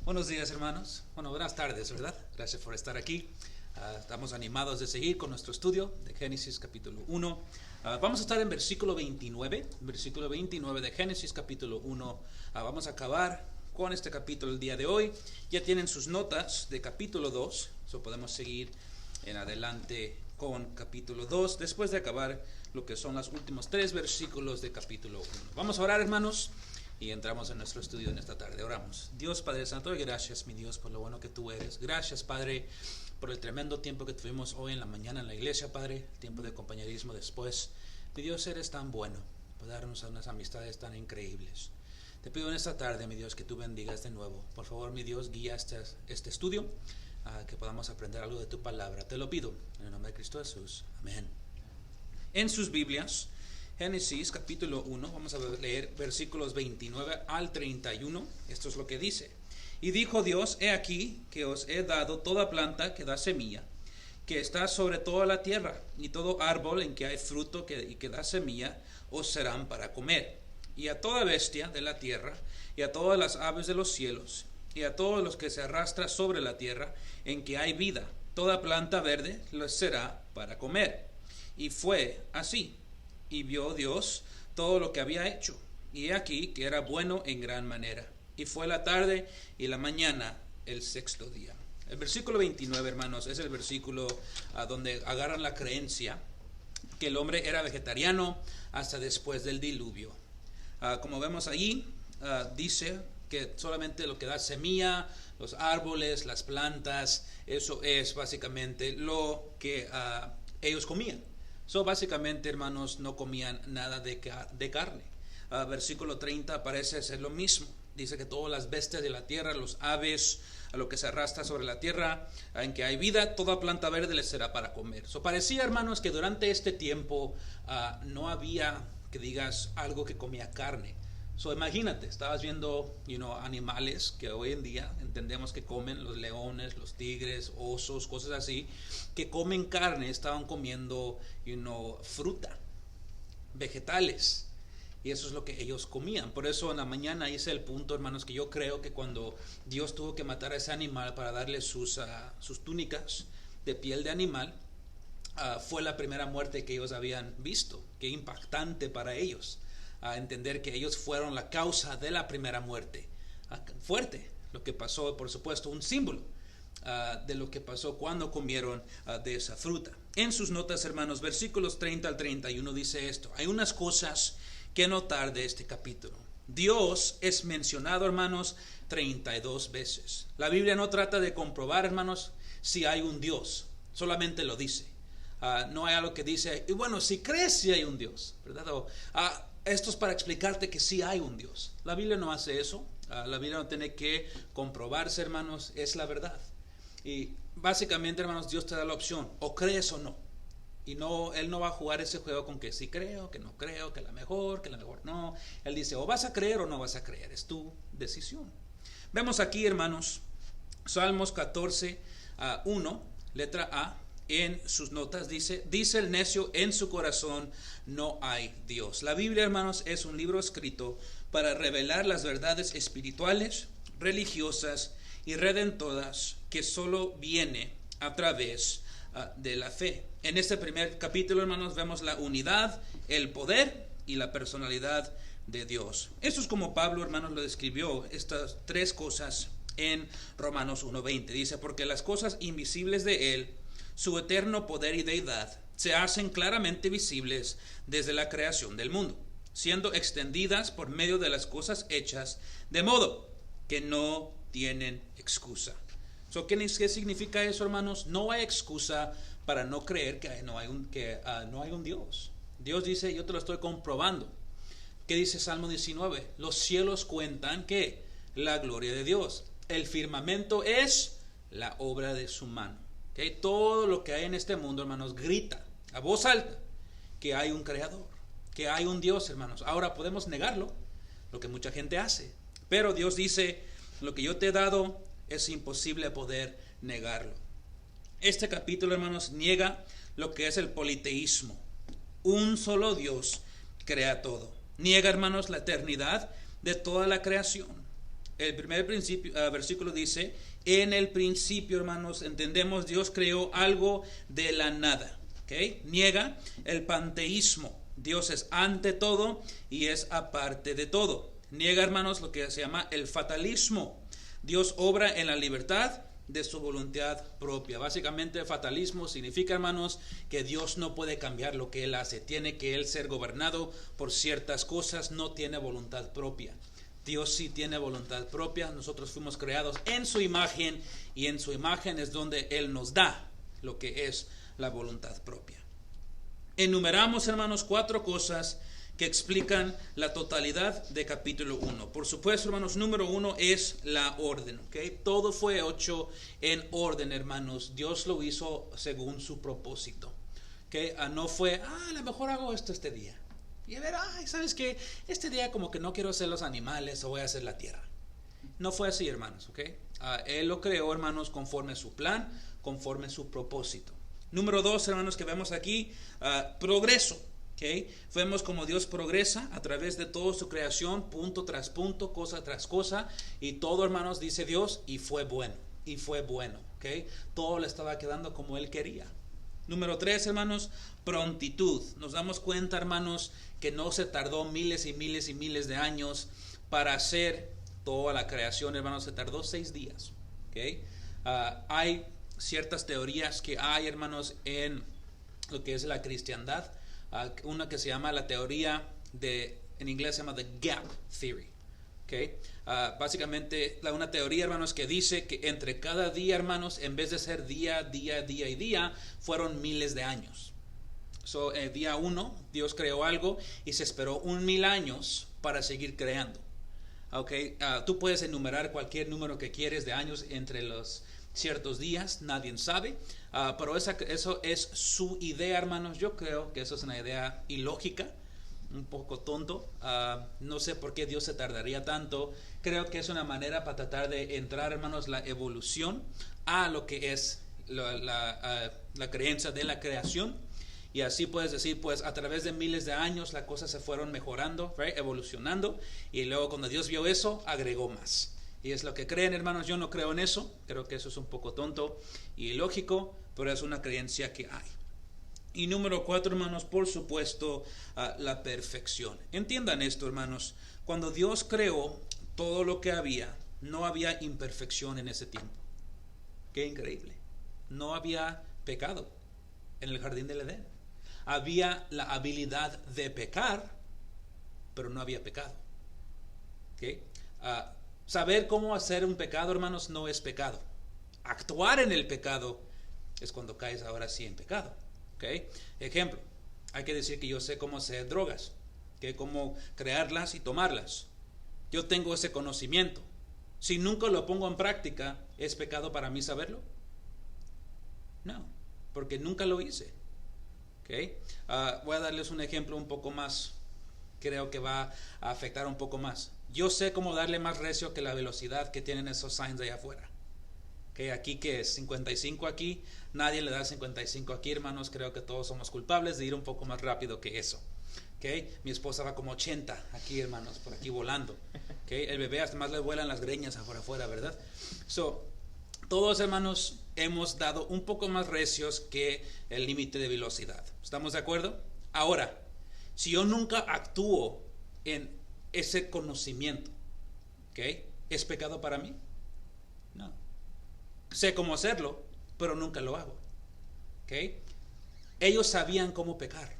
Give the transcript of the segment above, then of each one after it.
Buenos días, hermanos. Bueno, buenas tardes, ¿verdad? Gracias por estar aquí. Estamos animados de seguir con nuestro estudio de Génesis capítulo 1. Vamos a estar en versículo 29 de Génesis capítulo 1. Vamos a acabar con este capítulo el día de hoy. Ya tienen sus notas de capítulo 2, podemos seguir en adelante con capítulo 2, después de acabar lo que son los últimos 3 versículos de capítulo 1. Vamos a orar, hermanos, y entramos en nuestro estudio en esta tarde. Oramos. Dios Padre Santo, gracias, mi Dios, por lo bueno que tú eres. Gracias, Padre, por el tremendo tiempo que tuvimos hoy en la mañana en la iglesia, Padre, tiempo de compañerismo después. Mi Dios, eres tan bueno por darnos unas amistades tan increíbles. Te pido en esta tarde, mi Dios, que tú bendigas de nuevo. Por favor, mi Dios, guía este estudio, que podamos aprender algo de tu palabra. Te lo pido en el nombre de Cristo Jesús. Amén. En sus Biblias, Génesis capítulo 1, vamos a leer versículos 29 al 31. Esto es lo que dice. Y dijo Dios: he aquí que os he dado toda planta que da semilla, que está sobre toda la tierra, y todo árbol en que hay fruto y que da semilla, os serán para comer. Y a toda bestia de la tierra, y a todas las aves de los cielos, y a todos los que se arrastran sobre la tierra, en que hay vida, toda planta verde les será para comer. Y fue así. Y vio Dios todo lo que había hecho, y he aquí que era bueno en gran manera. Y fue la tarde y la mañana el sexto día. El versículo 29, hermanos, es el versículo donde agarran la creencia que el hombre era vegetariano hasta después del diluvio. Como vemos ahí, dice que solamente lo que da semilla, los árboles, las plantas, eso es básicamente lo que ellos comían. Básicamente, hermanos, no comían nada de carne. Versículo 30 parece ser lo mismo. Dice que todas las bestias de la tierra, los aves, a lo que se arrastra sobre la tierra, en que hay vida, toda planta verde les será para comer. Parecía, hermanos, que durante este tiempo no había, que digas, algo que comía carne. Imagínate, estabas viendo animales que hoy en día entendemos que comen, los leones, los tigres, osos, cosas así, que comen carne, estaban comiendo fruta, vegetales, y eso es lo que ellos comían. Por eso en la mañana hice el punto, hermanos, que yo creo que cuando Dios tuvo que matar a ese animal para darle sus túnicas de piel de animal, fue la primera muerte que ellos habían visto. Qué impactante para ellos. A entender que ellos fueron la causa de la primera muerte. Fuerte lo que pasó, por supuesto, un símbolo de lo que pasó cuando comieron de esa fruta. En sus notas, hermanos, versículos 30 al 31 dice esto. Hay unas cosas que notar de este capítulo. Dios es mencionado, hermanos, 32 veces. La Biblia no trata de comprobar, hermanos, si hay un Dios, solamente lo dice. No hay algo que dice, y bueno, si crees si hay un Dios, ¿verdad? Esto es para explicarte que sí hay un Dios. La Biblia no hace eso. La Biblia no tiene que comprobarse, hermanos, es la verdad. Y básicamente, hermanos, Dios te da la opción, o crees o no. Y Él no va a jugar ese juego con que sí creo, que no creo, que la mejor no. Él dice, o vas a creer o no vas a creer, es tu decisión. Vemos aquí, hermanos, Salmos 14, 1, letra A. En sus notas dice el necio en su corazón, no hay Dios. La Biblia, hermanos, es un libro escrito para revelar las verdades espirituales, religiosas y redentoras que solo viene a través de la fe. En este primer capítulo, hermanos, vemos la unidad, el poder y la personalidad de Dios. Eso es como Pablo, hermanos, lo describió, estas 3 cosas en Romanos 1:20. Dice, porque las cosas invisibles de Él, su eterno poder y deidad, se hacen claramente visibles desde la creación del mundo, siendo extendidas por medio de las cosas hechas, de modo que no tienen excusa. ¿Qué significa eso, hermanos? No hay excusa para no creer que no hay un Dios. Dios dice, yo te lo estoy comprobando. ¿Qué dice Salmo 19? Los cielos cuentan que la gloria de Dios. El firmamento es la obra de su mano. ¿Okay? Todo lo que hay en este mundo, hermanos, grita a voz alta que hay un creador, que hay un Dios, hermanos. Ahora podemos negarlo, lo que mucha gente hace, pero Dios dice, lo que yo te he dado es imposible poder negarlo. Este capítulo, hermanos, niega lo que es el politeísmo. Un solo Dios crea todo. Niega, hermanos, la eternidad de toda la creación. el primer versículo dice, en el principio, hermanos, entendemos, Dios creó algo de la nada. ¿Okay? Niega el panteísmo. Dios es ante todo y es aparte de todo. Niega, hermanos, lo que se llama el fatalismo. Dios obra en la libertad de su voluntad propia. Básicamente el fatalismo significa, hermanos, que Dios no puede cambiar lo que Él hace. Tiene que Él ser gobernado por ciertas cosas, no tiene voluntad propia. Dios sí tiene voluntad propia. Nosotros fuimos creados en su imagen y en su imagen es donde Él nos da lo que es la voluntad propia. Enumeramos, hermanos, 4 cosas que explican la totalidad de capítulo 1. Por supuesto, hermanos, número 1 es la orden. ¿Okay? Todo fue hecho en orden, hermanos. Dios lo hizo según su propósito. ¿Okay? No fue, a lo mejor hago esto este día. Y a ver, ¿sabes qué? Este día como que no quiero hacer los animales o voy a hacer la tierra. No fue así, hermanos. ¿Okay? Él lo creó, hermanos, conforme a su plan, conforme a su propósito. Número 2, hermanos, que vemos aquí, progreso. ¿Okay? Vemos como Dios progresa a través de toda su creación, punto tras punto, cosa tras cosa, y todo, hermanos, dice Dios, y fue bueno, y fue bueno. ¿Okay? Todo le estaba quedando como Él quería. Número 3, hermanos, prontitud. Nos damos cuenta, hermanos, que no se tardó miles y miles y miles de años para hacer toda la creación, hermanos, se tardó 6 días. ¿Okay? Hay ciertas teorías que hay, hermanos, en lo que es la cristiandad. Una que se llama la teoría en inglés se llama the gap theory. ¿Okay? Básicamente una teoría, hermanos, que dice que entre cada día, hermanos, en vez de ser día, fueron miles de años. Día 1, Dios creó algo y se esperó 1000 años para seguir creando. ¿Okay? Tú puedes enumerar cualquier número que quieres de años entre los ciertos días, nadie sabe, pero eso es su idea, hermanos. Yo creo que eso es una idea ilógica, un poco tonto. No sé por qué Dios se tardaría tanto. Creo que es una manera para tratar de entrar, hermanos, la evolución a lo que es la creencia de la creación. Y así puedes decir, pues a través de miles de años las cosas se fueron mejorando, right? Evolucionando, y luego cuando Dios vio eso, agregó más. Y es lo que creen, hermanos. Yo no creo en eso. Creo que eso es un poco tonto y ilógico, pero es una creencia que hay. Y número 4, hermanos, por supuesto, la perfección. Entiendan esto, hermanos. Cuando Dios creó todo lo que había, no había imperfección en ese tiempo. Qué increíble. No había pecado en el jardín del Edén. Había la habilidad de pecar, pero no había pecado. ¿Okay? Saber cómo hacer un pecado, hermanos, no es pecado. Actuar en el pecado es cuando caes ahora sí en pecado. ¿Okay? Ejemplo, hay que decir que yo sé cómo hacer drogas, ¿okay? Cómo crearlas y tomarlas. Yo tengo ese conocimiento. Si nunca lo pongo en práctica, ¿es pecado para mí saberlo? No, porque nunca lo hice. ¿Okay? Voy a darles un ejemplo un poco más, creo que va a afectar un poco más. Yo sé cómo darle más recio que la velocidad que tienen esos signs allá afuera. ¿Okay? Aquí que es 55 aquí, nadie le da 55 aquí, hermanos. Creo que todos somos culpables de ir un poco más rápido que eso. ¿Okay? Mi esposa va como 80 aquí, hermanos, por aquí volando. ¿Okay? El bebé hasta más le vuelan las greñas afuera, ¿verdad? Todos, hermanos, hemos dado un poco más recios que el límite de velocidad. ¿Estamos de acuerdo? Ahora, si yo nunca actúo en ese conocimiento, ¿okay? ¿Es pecado para mí? No. Sé cómo hacerlo, pero nunca lo hago. ¿Okay? Ellos sabían cómo pecar.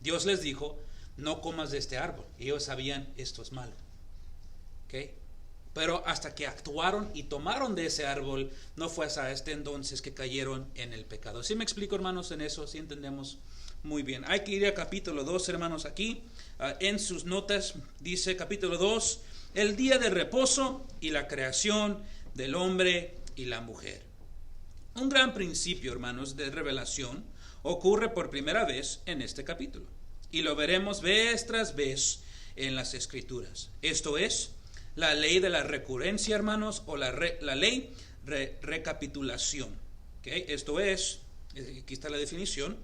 Dios les dijo, no comas de este árbol. Ellos sabían, esto es malo. ¿Okay? Pero hasta que actuaron y tomaron de ese árbol, no fue hasta este entonces que cayeron en el pecado. ¿Sí me explico, hermanos, en eso? ¿Sí entendemos? Muy bien. Hay que ir a capítulo 2, hermanos, aquí. En sus notas dice capítulo 2, el día de reposo y la creación del hombre y la mujer. Un gran principio, hermanos, de revelación ocurre por primera vez en este capítulo. Y lo veremos vez tras vez en las Escrituras. Esto es la ley de la recurrencia, hermanos, o la ley de recapitulación. ¿Okay? Esto es, aquí está la definición,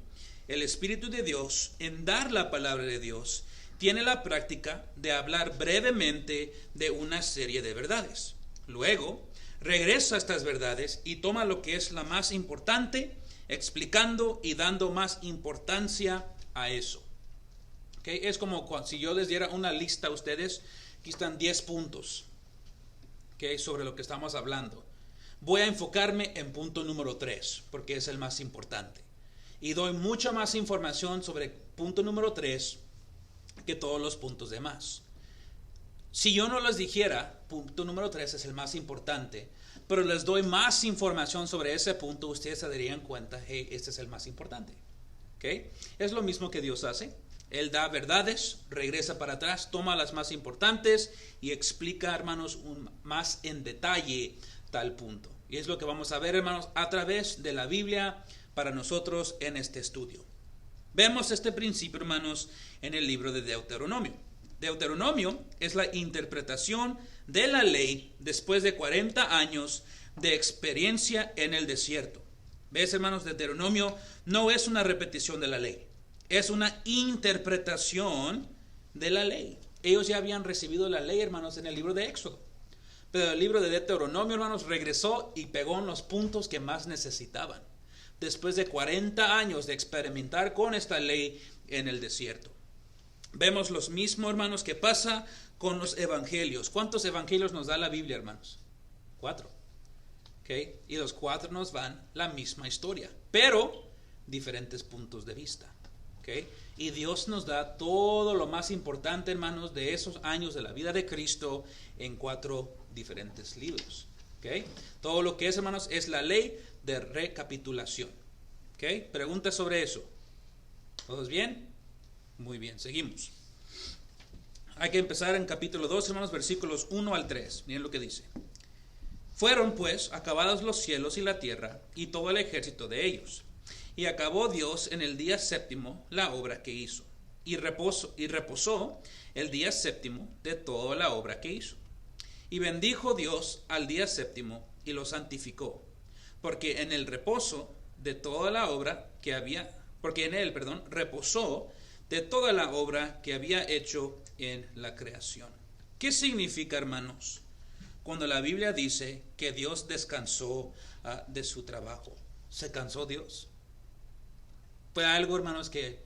el Espíritu de Dios en dar la palabra de Dios tiene la práctica de hablar brevemente de una serie de verdades. Luego, regresa a estas verdades y toma lo que es la más importante, explicando y dando más importancia a eso. ¿Okay? Es como si yo les diera una lista a ustedes. Aquí están 10 puntos, ¿okay?, sobre lo que estamos hablando. Voy a enfocarme en punto número 3, porque es el más importante. Y doy mucha más información sobre punto número 3 que todos los puntos demás. Si yo no les dijera, punto número 3 es el más importante, pero les doy más información sobre ese punto, ustedes se darían cuenta, hey, este es el más importante. ¿Okay? Es lo mismo que Dios hace. Él da verdades, regresa para atrás, toma las más importantes y explica, hermanos, más en detalle tal punto. Y es lo que vamos a ver, hermanos, a través de la Biblia para nosotros en este estudio. Vemos este principio, hermanos, en el libro de Deuteronomio. Deuteronomio es la interpretación de la ley después de 40 años de experiencia en el desierto. ¿Ves, hermanos? Deuteronomio no es una repetición de la ley. Es una interpretación de la ley. Ellos ya habían recibido la ley, hermanos, en el libro de Éxodo. Pero el libro de Deuteronomio, hermanos, regresó y pegó en los puntos que más necesitaban. Después de 40 años de experimentar con esta ley en el desierto. Vemos los mismos, hermanos, que pasa con los evangelios. ¿Cuántos evangelios nos da la Biblia, hermanos? 4. ¿Okay? Y los 4 nos van la misma historia, pero diferentes puntos de vista. ¿Okay? Y Dios nos da todo lo más importante, hermanos, de esos años de la vida de Cristo en 4 diferentes libros. ¿Okay? Todo lo que es, hermanos, es la ley de recapitulación. ¿Okay? Preguntas sobre eso. ¿Todos bien? Muy bien, seguimos. Hay que empezar en capítulo 2, hermanos, versículos 1 al 3. Miren lo que dice. Fueron pues acabados los cielos y la tierra y todo el ejército de ellos. Y acabó Dios en el día séptimo la obra que hizo. Y reposó el día séptimo de toda la obra que hizo. Y bendijo Dios al día séptimo y lo santificó. Porque en el reposo de toda la obra que había, porque en él, reposó de toda la obra que había hecho en la creación. ¿Qué significa, hermanos, cuando la Biblia dice que Dios descansó de su trabajo? ¿Se cansó Dios? Fue algo, hermanos, que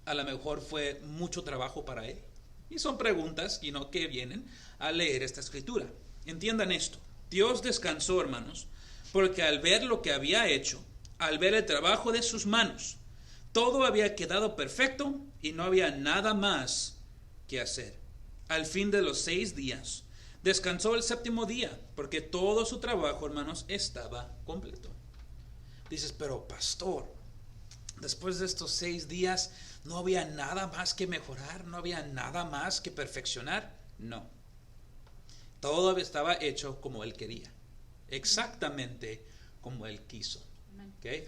a lo mejor fue mucho trabajo para él. Y son preguntas, que vienen a leer esta escritura. Entiendan esto. Dios descansó, hermanos, porque al ver lo que había hecho, al ver el trabajo de sus manos, todo había quedado perfecto y no había nada más que hacer. Al fin de los 6 días, descansó el séptimo día, porque todo su trabajo, hermanos, estaba completo. Dices, pero pastor, después de estos 6 días, ¿no había nada más que mejorar? ¿No había nada más que perfeccionar? No. Todo estaba hecho como Él quería. Exactamente como Él quiso. ¿Okay?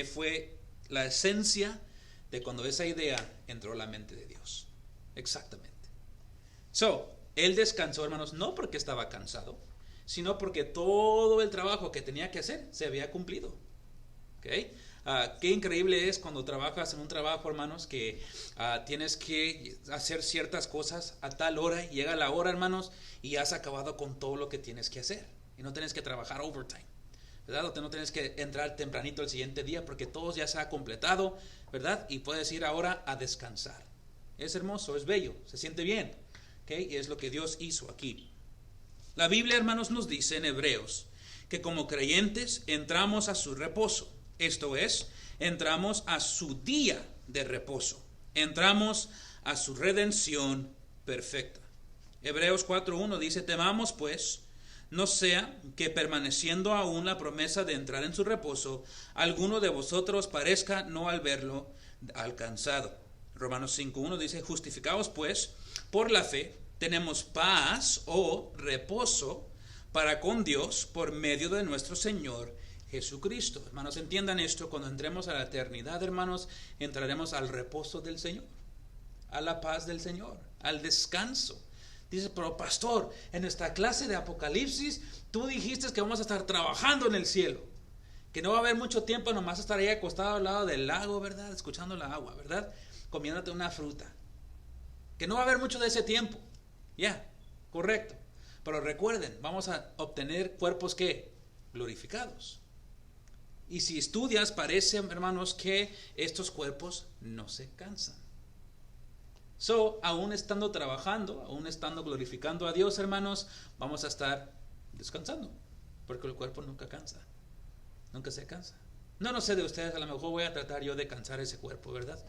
Fue la esencia de cuando esa idea entró a la mente de Dios. Exactamente. Él descansó, hermanos, no porque estaba cansado, sino porque todo el trabajo que tenía que hacer se había cumplido. ¿Okay? Qué increíble es cuando trabajas en un trabajo, hermanos, que tienes que hacer ciertas cosas a tal hora, y llega la hora, hermanos, y has acabado con todo lo que tienes que hacer. Y no tienes que trabajar overtime, ¿verdad? O no tienes que entrar tempranito el siguiente día porque todo ya se ha completado, ¿verdad? Y puedes ir ahora a descansar. Es hermoso, es bello, se siente bien. ¿Okay? Y es lo que Dios hizo aquí. La Biblia, hermanos, nos dice en Hebreos que como creyentes entramos a su reposo. Esto es, entramos a su día de reposo. Entramos a su redención perfecta. Hebreos 4:1 dice, temamos pues, no sea que permaneciendo aún la promesa de entrar en su reposo, alguno de vosotros parezca no al verlo alcanzado. Romanos 5:1 dice, justificados pues por la fe, tenemos paz o reposo para con Dios por medio de nuestro Señor Jesucristo. Hermanos, entiendan esto, cuando entremos a la eternidad, hermanos, entraremos al reposo del Señor, a la paz del Señor, al descanso. Dice, pero pastor, en esta clase de Apocalipsis, tú dijiste que vamos a estar trabajando en el cielo, que no va a haber mucho tiempo, nomás estar ahí acostado al lado del lago, ¿verdad? Escuchando la agua, ¿verdad? Comiéndote una fruta. que no va a haber mucho de ese tiempo. Ya, correcto. Pero recuerden, vamos a obtener cuerpos que glorificados. Y si estudias, parece, hermanos, que estos cuerpos no se cansan. Aún estando trabajando, aún estando glorificando a Dios, hermanos, vamos a estar descansando, porque el cuerpo nunca cansa, nunca se cansa. No sé de ustedes, a lo mejor voy a tratar yo de cansar ese cuerpo, ¿verdad?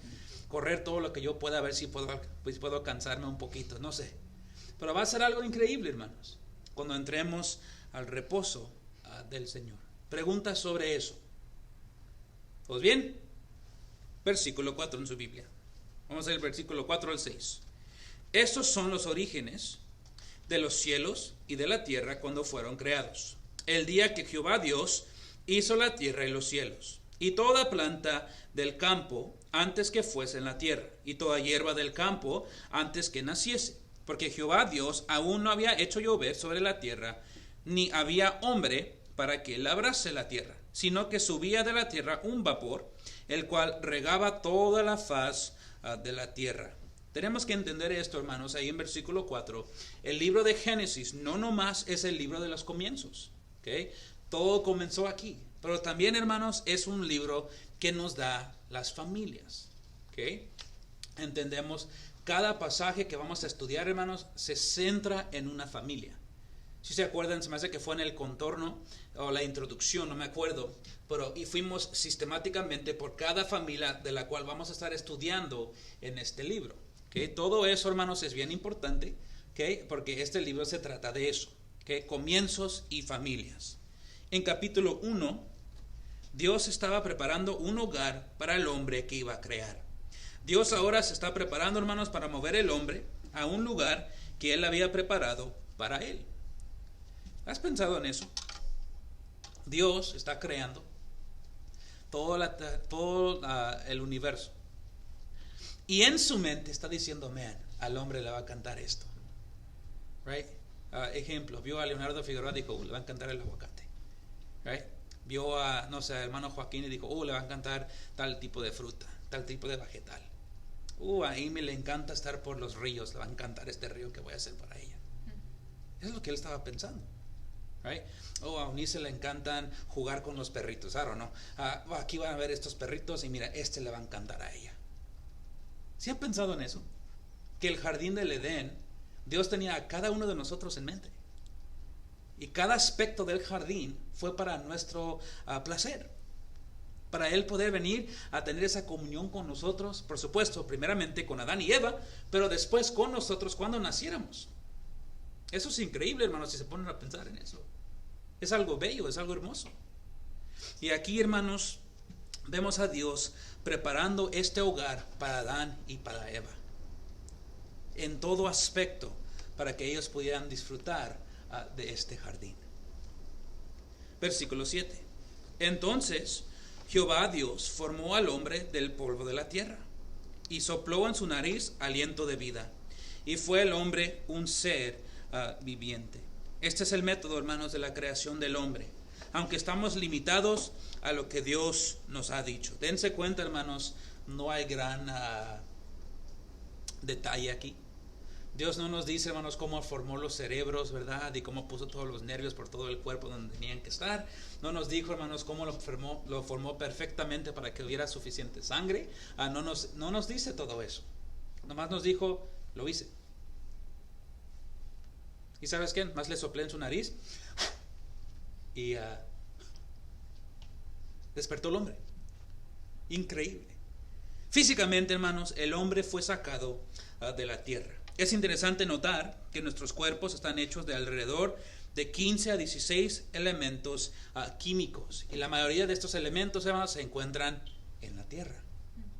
Correr todo lo que yo pueda, a ver si puedo cansarme un poquito, no sé. Pero va a ser algo increíble, hermanos, cuando entremos al reposo del Señor. Preguntas sobre eso. Pues bien, versículo 4 en su Biblia. Vamos a ver el versículo 4 al 6. Estos son los orígenes de los cielos y de la tierra cuando fueron creados. El día que Jehová Dios hizo la tierra y los cielos, y toda planta del campo antes que fuese en la tierra, y toda hierba del campo antes que naciese. Porque Jehová Dios aún no había hecho llover sobre la tierra, ni había hombre para que labrase la tierra, sino que subía de la tierra un vapor, el cual regaba toda la faz de la tierra. Tenemos que entender esto, hermanos, ahí en versículo 4. El libro de Génesis no nomás es el libro de los comienzos, ¿okay? Todo comenzó aquí, pero también, hermanos, es un libro que nos da las familias, ¿okay? Entendemos, cada pasaje que vamos a estudiar, hermanos, se centra en una familia. Si se acuerdan, se me hace que fue en el contorno o la introducción, no me acuerdo, pero y fuimos sistemáticamente por cada familia de la cual vamos a estar estudiando en este libro. ¿Okay? Todo eso, hermanos, es bien importante, ¿okay? Porque este libro se trata de eso, ¿okay? Comienzos y familias. En capítulo 1, Dios estaba preparando un hogar para el hombre que iba a crear. Dios ahora se está preparando, hermanos, para mover el hombre a un lugar que Él había preparado para él. ¿Has pensado en eso? Dios está creando todo el universo. Y en su mente está diciendo, man, al hombre le va a cantar esto. Right? Ejemplo, vio a Leonardo Figueroa y dijo, le va a encantar el aguacate. Right? Vio a, no sé, hermano Joaquín y dijo, le va a encantar tal tipo de fruta, tal tipo de vegetal. A Amy le encanta estar por los ríos, le va a encantar este río que voy a hacer para ella. Eso es lo que él estaba pensando. Right? A Eunice le encantan jugar con los perritos. I don't know. Aquí van a ver estos perritos y mira, este le va a encantar a ella. ¿Sí han pensado en eso? Que el jardín del Edén, Dios tenía a cada uno de nosotros en mente. Y cada aspecto del jardín fue para nuestro placer. Para Él poder venir a tener esa comunión con nosotros, por supuesto, primeramente con Adán y Eva, pero después con nosotros cuando naciéramos. Eso es increíble, hermanos, si se ponen a pensar en eso. Es algo bello, es algo hermoso. Y aquí, hermanos, vemos a Dios preparando este hogar para Adán y para Eva. En todo aspecto, para que ellos pudieran disfrutar de este jardín. Versículo 7. Entonces Jehová Dios formó al hombre del polvo de la tierra y sopló en su nariz aliento de vida, y fue el hombre un ser viviente. Este es el método, hermanos, de la creación del hombre, aunque estamos limitados a lo que Dios nos ha dicho. Dense cuenta, hermanos, no hay gran detalle aquí. Dios no nos dice, hermanos, cómo formó los cerebros, ¿verdad? Y cómo puso todos los nervios por todo el cuerpo donde tenían que estar. No nos dijo, hermanos, cómo lo formó perfectamente para que hubiera suficiente sangre. No nos dice todo eso. Nomás nos dijo, lo hice. ¿Y sabes qué? Más le soplé en su nariz y despertó el hombre. Increíble. Físicamente, hermanos, el hombre fue sacado de la tierra. Es interesante notar que nuestros cuerpos están hechos de alrededor de 15 a 16 elementos químicos. Y la mayoría de estos elementos, hermanos, se encuentran en la tierra.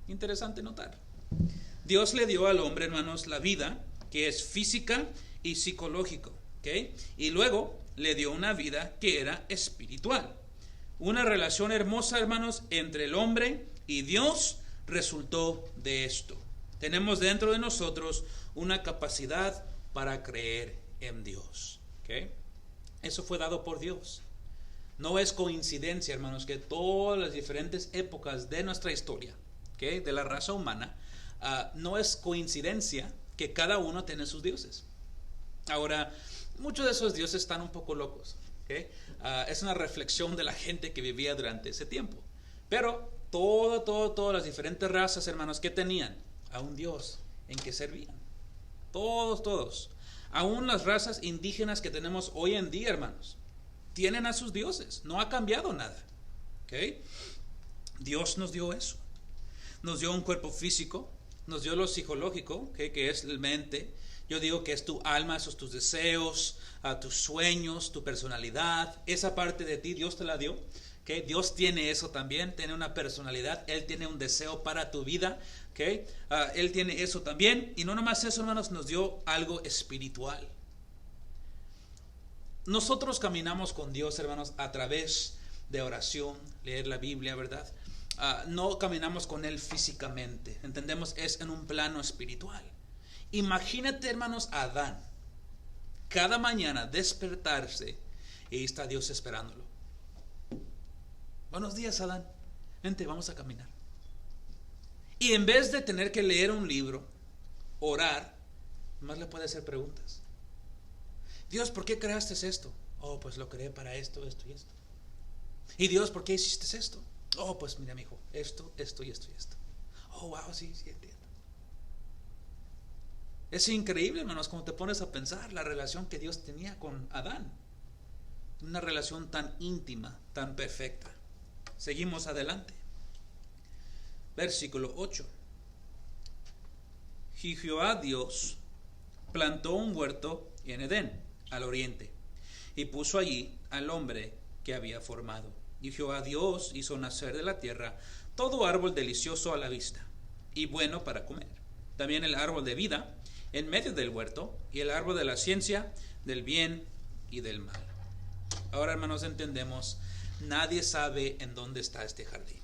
Interesante notar. Dios le dio al hombre, hermanos, la vida, que es física y psicológico. ¿Okay? Y luego le dio una vida que era espiritual. Una relación hermosa, hermanos, entre el hombre y Dios resultó de esto. Tenemos dentro de nosotros una capacidad para creer en Dios. ¿Okay? Eso fue dado por Dios. No es coincidencia, hermanos, que todas las diferentes épocas de nuestra historia, ¿okay?, de la raza humana, no es coincidencia que cada uno tiene sus dioses. Ahora, muchos de esos dioses están un poco locos. ¿Okay? Es una reflexión de la gente que vivía durante ese tiempo. Pero todas las diferentes razas, hermanos, ¿qué tenían? A un dios en que servían. Todos. Aún las razas indígenas que tenemos hoy en día, hermanos, tienen a sus dioses. No ha cambiado nada. ¿Okay? Dios nos dio eso. Nos dio un cuerpo físico, nos dio lo psicológico, ¿okay? Que es la mente. Yo digo que es tu alma, esos tus deseos, tus sueños, tu personalidad. Esa parte de ti Dios te la dio. ¿Okay? Dios tiene eso también, tiene una personalidad. Él tiene un deseo para tu vida. ¿Okay? Él tiene eso también. Y no nomás eso, hermanos, nos dio algo espiritual. Nosotros caminamos con Dios, hermanos, a través de oración, leer la Biblia, ¿verdad? No caminamos con Él físicamente. Entendemos, es en un plano espiritual. Imagínate, hermanos, a Adán cada mañana despertarse y está Dios esperándolo. Buenos días, Adán, vente, vamos a caminar. Y en vez de tener que leer un libro, orar, más le puede hacer preguntas. Dios, ¿por qué creaste esto? Oh, pues lo creé para esto y esto. Y Dios, ¿por qué hiciste esto? Oh, pues mira, mi hijo, esto y esto. Oh, wow, sí, entiendo. Es increíble, hermanos, como te pones a pensar la relación que Dios tenía con Adán. Una relación tan íntima, tan perfecta. Seguimos adelante. Versículo 8. Y Jehová Dios plantó un huerto en Edén, al oriente, y puso allí al hombre que había formado. Y Jehová Dios hizo nacer de la tierra todo árbol delicioso a la vista y bueno para comer. También el árbol de vida en medio del huerto y el árbol de la ciencia del bien y del mal. Ahora, hermanos, entendemos, nadie sabe en dónde está este jardín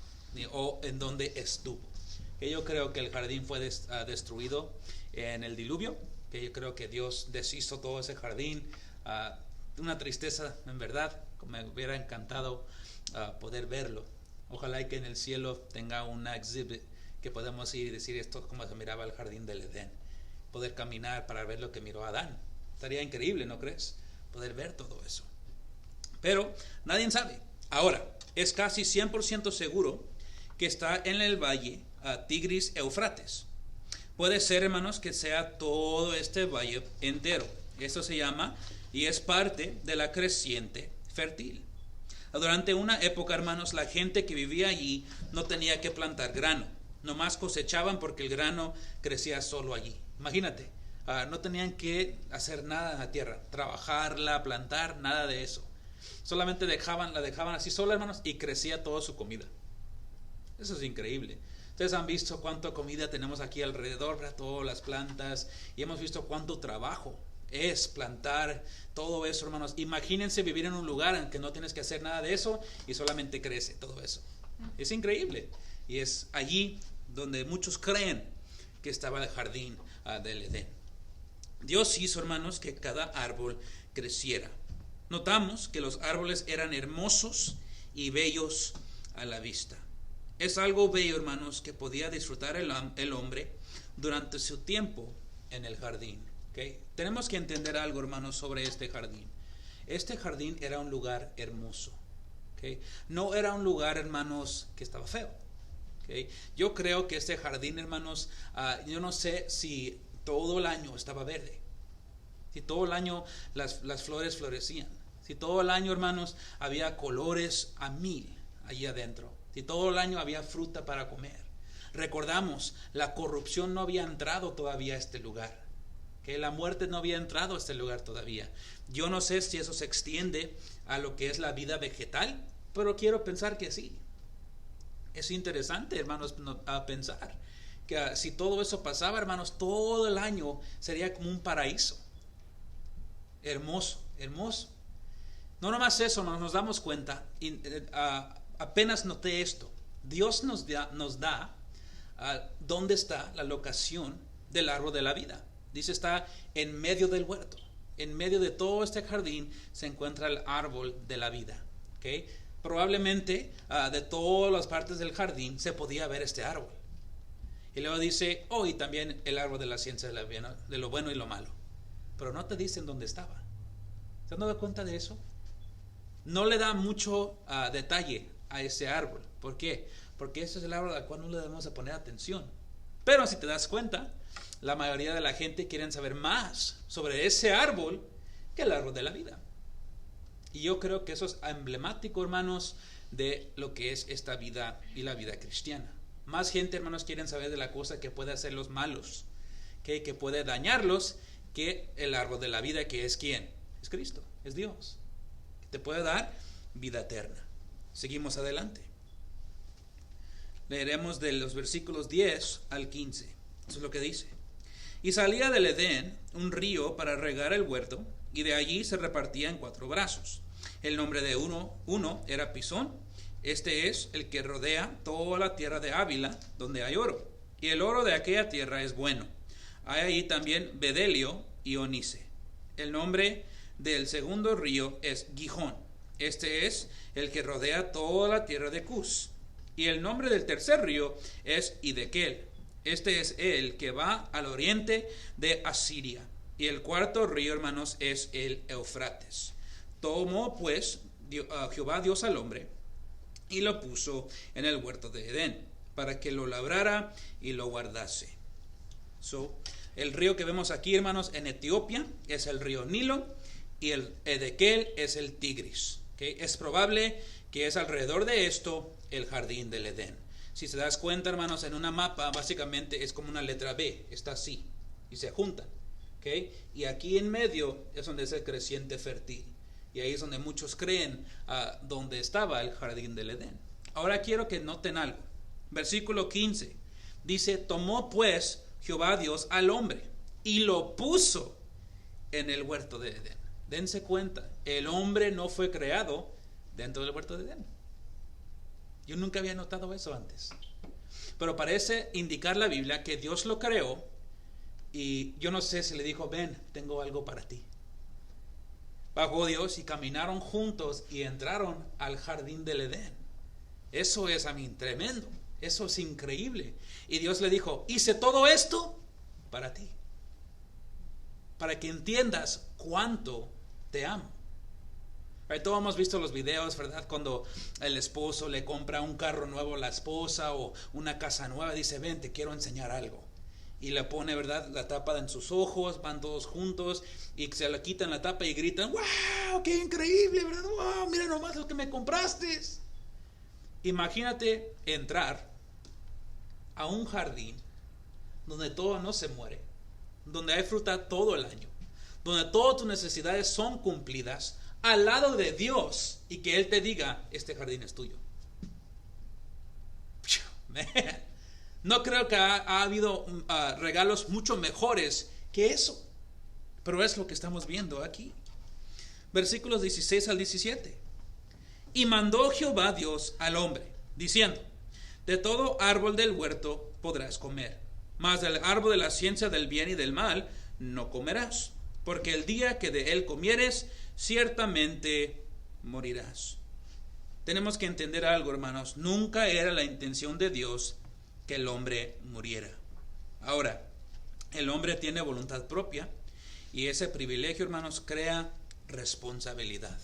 o en dónde estuvo. Que yo creo que el jardín fue destruido en el diluvio, que yo creo que Dios deshizo todo ese jardín. Una tristeza, en verdad, me hubiera encantado poder verlo. Ojalá y que en el cielo tenga una exhibit que podamos ir y decir esto como se miraba el jardín del Edén. Poder caminar para ver lo que miró Adán. Estaría increíble, ¿no crees? Poder ver todo eso. Pero nadie sabe. Ahora, es casi 100% seguro que está en el valle Tigris-Eufrates. Puede ser, hermanos, que sea todo este valle entero. Esto se llama y es parte de la creciente fértil. Durante una época, hermanos, la gente que vivía allí no tenía que plantar grano. Nomás cosechaban porque el grano crecía solo allí. Imagínate, no tenían que hacer nada en la tierra, trabajarla, plantar, nada de eso. Solamente la dejaban así sola, hermanos, y crecía toda su comida. Eso es increíble. Ustedes han visto cuánta comida tenemos aquí alrededor, ¿verdad? Todas las plantas, y hemos visto cuánto trabajo es plantar todo eso, hermanos. Imagínense vivir en un lugar en que no tienes que hacer nada de eso y solamente crece todo eso. Es increíble. Y es allí donde muchos creen que estaba el jardín del Edén. Dios hizo, hermanos, que cada árbol creciera. Notamos que los árboles eran hermosos y bellos a la vista. Es algo bello, hermanos, que podía disfrutar el hombre durante su tiempo en el jardín. ¿Okay? Tenemos que entender algo, hermanos, sobre este jardín. Este jardín era un lugar hermoso. ¿Okay? No era un lugar, hermanos, que estaba feo. ¿Okay? Yo creo que este jardín, hermanos, yo no sé si todo el año estaba verde. Si todo el año las flores florecían. Si todo el año, hermanos, había colores a 1000 allí adentro. Si todo el año había fruta para comer. Recordamos, la corrupción no había entrado todavía a este lugar. Que la muerte no había entrado a este lugar todavía. Yo no sé si eso se extiende a lo que es la vida vegetal, pero quiero pensar que sí. Es interesante, hermanos, a pensar que si todo eso pasaba, hermanos, todo el año sería como un paraíso. Hermoso, hermoso. No nomás eso, hermanos, nos damos cuenta, y apenas noté esto. Dios nos da dónde está la locación del árbol de la vida. Dice, está en medio del huerto. En medio de todo este jardín se encuentra el árbol de la vida. ¿Okay? Probablemente de todas las partes del jardín se podía ver este árbol. Y luego dice, y también el árbol de la ciencia de lo bueno y lo malo. Pero no te dicen dónde estaba. ¿Se han dado cuenta de eso? No le da mucho detalle a ese árbol. ¿Por qué? Porque ese es el árbol al cual no le debemos poner atención. Pero si te das cuenta, la mayoría de la gente quiere saber más sobre ese árbol que el árbol de la vida. Y yo creo que eso es emblemático, hermanos, de lo que es esta vida y la vida cristiana. Más gente, hermanos, quieren saber de la cosa que puede hacerlos malos, que puede dañarlos, que el árbol de la vida, que es ¿quién? Es Cristo, es Dios, que te puede dar vida eterna. Seguimos adelante. Leeremos de los versículos 10 al 15. Eso es lo que dice. Y salía del Edén un río para regar el huerto, y de allí se repartía en 4 brazos. El nombre de uno era Pisón. Este es el que rodea toda la tierra de Ávila, donde hay oro. Y el oro de aquella tierra es bueno. Hay ahí también bedelio y onice. El nombre del segundo río es Gihón. Este es el que rodea toda la tierra de Cus. Y el nombre del tercer río es Hidekel. Este es el que va al oriente de Asiria. Y el cuarto río, hermanos, es el Eufrates. Tomó pues Jehová Dios al hombre y lo puso en el huerto de Edén, para que lo labrara y lo guardase. El río que vemos aquí, hermanos, en Etiopía es el río Nilo, y el Edekel es el Tigris. Es probable que es alrededor de esto el jardín del Edén. Si se das cuenta, hermanos, en una mapa básicamente es como una letra B, está así y se juntan. Y aquí en medio es donde es el creciente fértil, y ahí es donde muchos creen donde estaba el jardín del Edén. Ahora quiero que noten algo. Versículo 15 dice: tomó pues Jehová Dios al hombre y lo puso en el huerto de Edén. Dense cuenta, el hombre no fue creado dentro del huerto de Edén. Yo nunca había notado eso antes, pero parece indicar la Biblia que Dios lo creó, y yo no sé si le dijo: ven, tengo algo para ti. Bajó Dios y caminaron juntos y entraron al jardín del Edén. Eso es, tremendo. Eso es increíble. Y Dios le dijo: hice todo esto para ti, para que entiendas cuánto te amo. Todos hemos visto los videos, ¿verdad? Cuando el esposo le compra un carro nuevo a la esposa, o una casa nueva, dice: ven, te quiero enseñar algo. Y le pone, ¿verdad?, la tapa en sus ojos, van todos juntos y se le quitan la tapa y gritan: ¡wow! ¡Qué increíble! ¿Verdad? ¡Wow! Mira nomás lo que me compraste. Imagínate entrar a un jardín donde todo no se muere, donde hay fruta todo el año, donde todas tus necesidades son cumplidas, al lado de Dios, y que Él te diga: este jardín es tuyo. Man. No creo que ha habido regalos mucho mejores que eso, pero es lo que estamos viendo aquí. Versículos 16 al 17. Y mandó Jehová Dios al hombre, diciendo: de todo árbol del huerto podrás comer, mas del árbol de la ciencia del bien y del mal no comerás, porque el día que de él comieres, ciertamente morirás. Tenemos que entender algo, hermanos. Nunca era la intención de Dios que el hombre muriera. Ahora, el hombre tiene voluntad propia, y ese privilegio, hermanos, crea responsabilidad.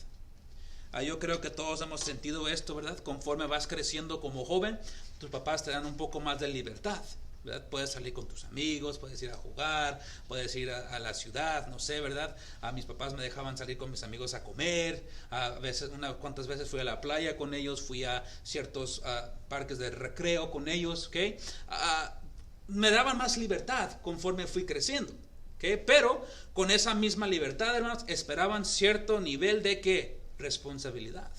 Yo creo que todos hemos sentido esto, ¿verdad? Conforme vas creciendo como joven, tus papás te dan un poco más de libertad, ¿verdad? Puedes salir con tus amigos, puedes ir a jugar, puedes ir a la ciudad, no sé, ¿verdad? A mis papás me dejaban salir con mis amigos a comer, unas cuantas veces fui a la playa con ellos, fui a ciertos parques de recreo con ellos, me daban más libertad conforme fui creciendo, pero con esa misma libertad, hermanos, esperaban cierto nivel de responsabilidad,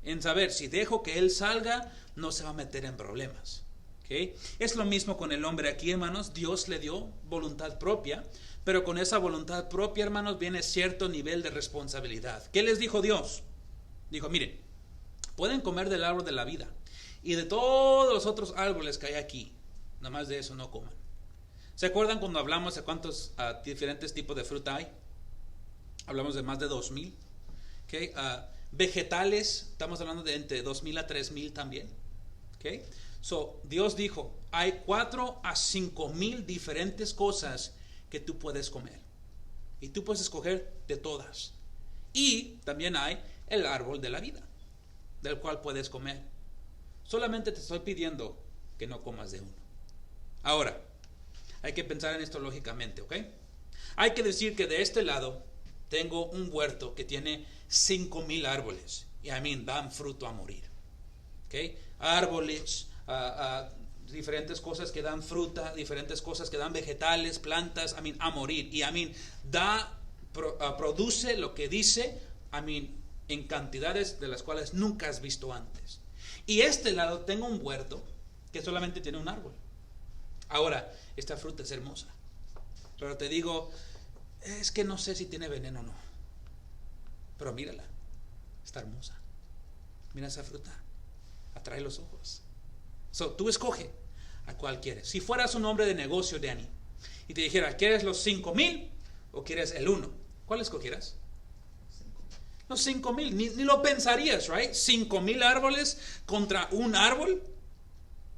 en saber: si dejo que él salga, no se va a meter en problemas. Es lo mismo con el hombre aquí, hermanos. Dios le dio voluntad propia, pero con esa voluntad propia, hermanos, viene cierto nivel de responsabilidad. ¿Qué les dijo Dios? Dijo: miren, pueden comer del árbol de la vida y de todos los otros árboles que hay aquí, nada más de eso no coman. ¿Se acuerdan cuando hablamos de cuántos diferentes tipos de fruta hay? Hablamos de más de 2000. Vegetales, estamos hablando de entre 2000 a 3000 también. Dios dijo, hay 4 a 5 mil diferentes cosas que tú puedes comer. Y tú puedes escoger de todas. Y también hay el árbol de la vida, del cual puedes comer. Solamente te estoy pidiendo que no comas de uno. Ahora, hay que pensar en esto lógicamente, ¿ok? Hay que decir que de este lado tengo un huerto que tiene 5,000 árboles. Y dan fruto a morir. ¿Ok? Árboles, diferentes cosas que dan fruta, diferentes cosas que dan vegetales, plantas, a morir. Y produce lo que dice, en cantidades de las cuales nunca has visto antes. Y este lado tengo un huerto que solamente tiene un árbol. Ahora, esta fruta es hermosa, pero te digo, es que no sé si tiene veneno o no. Pero mírala, está hermosa. Mira esa fruta, atrae los ojos. Tú escoge a cuál quieres. Si fueras un hombre de negocio, Danny, y te dijera, ¿quieres los 5,000 o quieres el 1? ¿Cuál escogieras? Los 5,000, ni lo pensarías, right? 5,000 árboles contra un árbol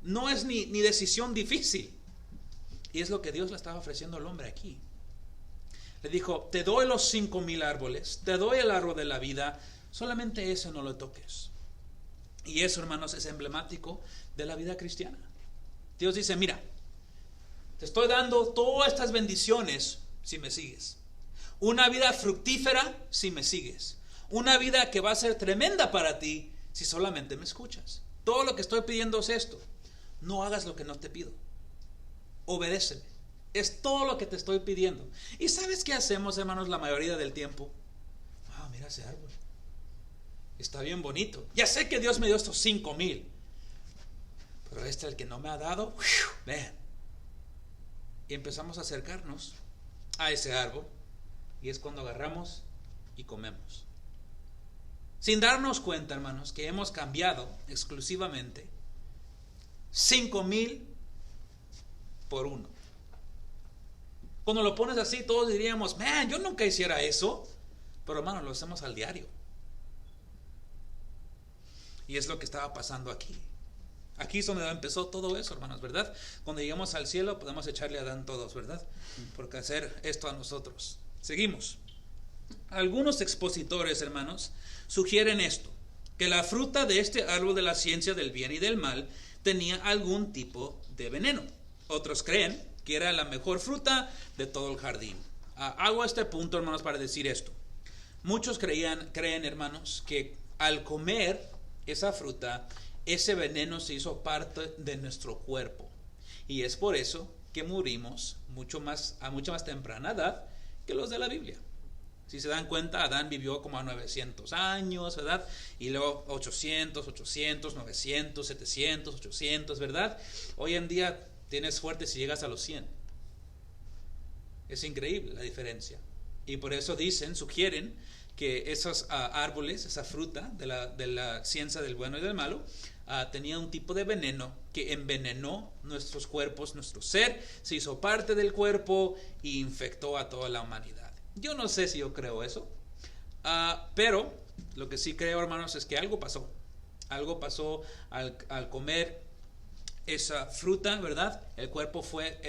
no es ni decisión difícil. Y es lo que Dios le estaba ofreciendo al hombre aquí. Le dijo, te doy los 5,000 árboles, te doy el árbol de la vida, solamente ese no lo toques. Y eso, hermanos, es emblemático de la vida cristiana. Dios dice, mira, te estoy dando todas estas bendiciones si me sigues. Una vida fructífera si me sigues. Una vida que va a ser tremenda para ti si solamente me escuchas. Todo lo que estoy pidiendo es esto. No hagas lo que no te pido. Obedéceme. Es todo lo que te estoy pidiendo. ¿Y sabes qué hacemos, hermanos, la mayoría del tiempo? Mira ese árbol. Está bien bonito. Ya sé que Dios me dio estos 5,000. Pero el que no me ha dado, vean. Y empezamos a acercarnos a ese árbol. Y es cuando agarramos y comemos. Sin darnos cuenta, hermanos, que hemos cambiado exclusivamente 5,000 por 1. Cuando lo pones así, todos diríamos, yo nunca hiciera eso. Pero, hermanos, lo hacemos al diario. Y es lo que estaba pasando aquí. Aquí es donde empezó todo eso, hermanos, ¿verdad? Cuando lleguemos al cielo podemos echarle a Adán todos, ¿verdad? Porque hacer esto a nosotros. Seguimos. Algunos expositores, hermanos, sugieren esto, que la fruta de este árbol de la ciencia del bien y del mal tenía algún tipo de veneno. Otros creen que era la mejor fruta de todo el jardín. Hago este punto, hermanos, para decir esto. Muchos creen, hermanos, que al comer esa fruta, ese veneno se hizo parte de nuestro cuerpo. Y es por eso que morimos a mucha más temprana edad que los de la Biblia. Si se dan cuenta, Adán vivió como a 900 años, ¿verdad? Y luego 800, 900, 700, 800, ¿verdad? Hoy en día tienes suerte si llegas a los 100. Es increíble la diferencia. Y por eso sugieren que esos árboles, esa fruta de la ciencia del bueno y del malo, tenía un tipo de veneno que envenenó nuestros cuerpos, nuestro ser, se hizo parte del cuerpo e infectó a toda la humanidad. Yo no sé si yo creo eso, pero lo que sí creo, hermanos, es que algo pasó. Algo pasó al comer esa fruta, ¿verdad? El cuerpo fue,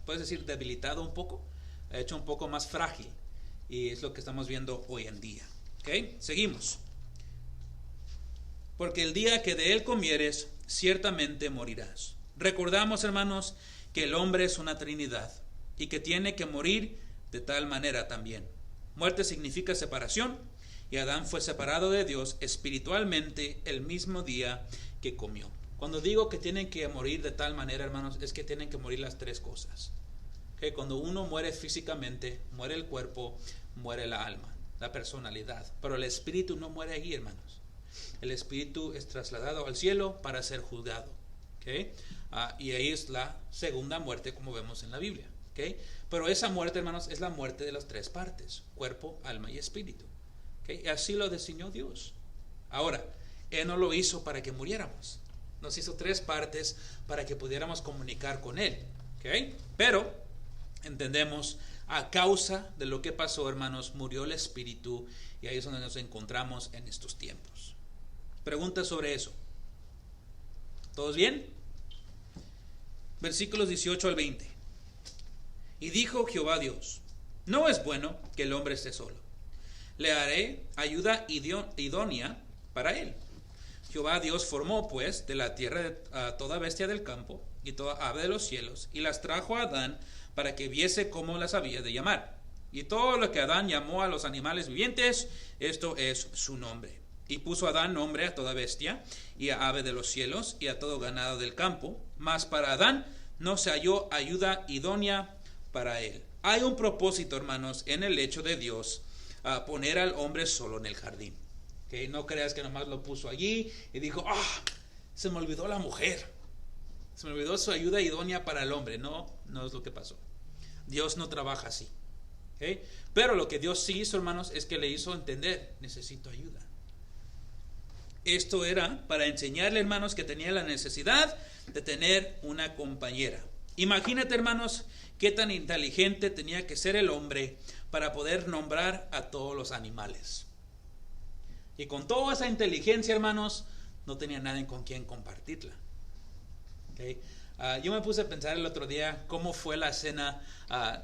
puedes decir, debilitado un poco, hecho un poco más frágil. Y es lo que estamos viendo hoy en día. ¿Ok? Seguimos. Porque el día que de él comieres, ciertamente morirás. Recordamos, hermanos, que el hombre es una trinidad y que tiene que morir de tal manera también. Muerte significa separación, y Adán fue separado de Dios espiritualmente el mismo día que comió. Cuando digo que tienen que morir de tal manera, hermanos, es que tienen que morir las tres cosas. ¿Okay? Cuando uno muere físicamente, muere el cuerpo, muere la alma, la personalidad. Pero el espíritu no muere ahí, hermanos. El espíritu es trasladado al cielo para ser juzgado. ¿Okay? Y ahí es la segunda muerte, como vemos en la Biblia. ¿Okay? Pero esa muerte, hermanos, es la muerte de las tres partes: cuerpo, alma y espíritu. ¿Okay? Y así lo diseñó Dios. Ahora, Él no lo hizo para que muriéramos. Nos hizo tres partes para que pudiéramos comunicar con Él. ¿Okay? Pero entendemos, a causa de lo que pasó, hermanos, murió el espíritu, y ahí es donde nos encontramos en estos tiempos. Preguntas sobre eso. ¿Todos bien? versículos 18 al 20. Y dijo Jehová Dios: no es bueno que el hombre esté solo. Le haré ayuda idónea para él. Jehová Dios formó pues de la tierra a toda bestia del campo y toda ave de los cielos, y las trajo a Adán para que viese cómo las había de llamar. Y todo lo que Adán llamó a los animales vivientes, esto es su nombre. Y puso Adán nombre a toda bestia y a ave de los cielos y a todo ganado del campo. Mas para Adán no se halló ayuda idónea para él. Hay un propósito, hermanos, en el hecho de Dios a poner al hombre solo en el jardín. ¿Okay? No creas que nomás lo puso allí y dijo: se me olvidó la mujer, se me olvidó su ayuda idónea para el hombre. No es lo que pasó. Dios no trabaja así. ¿Okay? Pero lo que Dios sí hizo, hermanos, es que le hizo entender: necesito ayuda. Esto era para enseñarle, hermanos, que tenía la necesidad de tener una compañera. Imagínate, hermanos, qué tan inteligente tenía que ser el hombre para poder nombrar a todos los animales. Y con toda esa inteligencia, hermanos, no tenía nadie con quien compartirla. ¿Okay? Yo me puse a pensar el otro día cómo fue la escena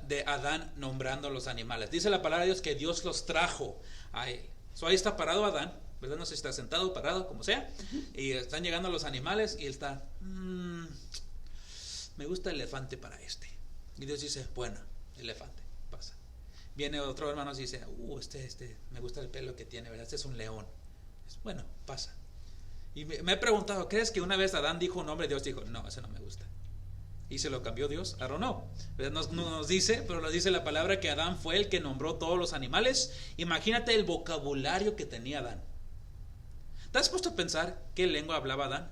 de Adán nombrando a los animales. Dice la palabra de Dios que Dios los trajo a él. Ahí está parado Adán, ¿verdad? No sé si está sentado, parado, como sea. Y están llegando los animales y él está: me gusta el elefante para este. Y Dios dice: bueno, elefante, pasa. Viene otro hermano y dice: me gusta el pelo que tiene, ¿verdad? Este es un león. Bueno, pasa. Y me he preguntado: ¿crees que una vez Adán dijo un nombre, Dios dijo: no, ese no me gusta? ¿Y se lo cambió Dios? I don't know. No nos dice, pero lo dice la palabra que Adán fue el que nombró todos los animales. Imagínate el vocabulario que tenía Adán. ¿Te has puesto a pensar qué lengua hablaba Adán?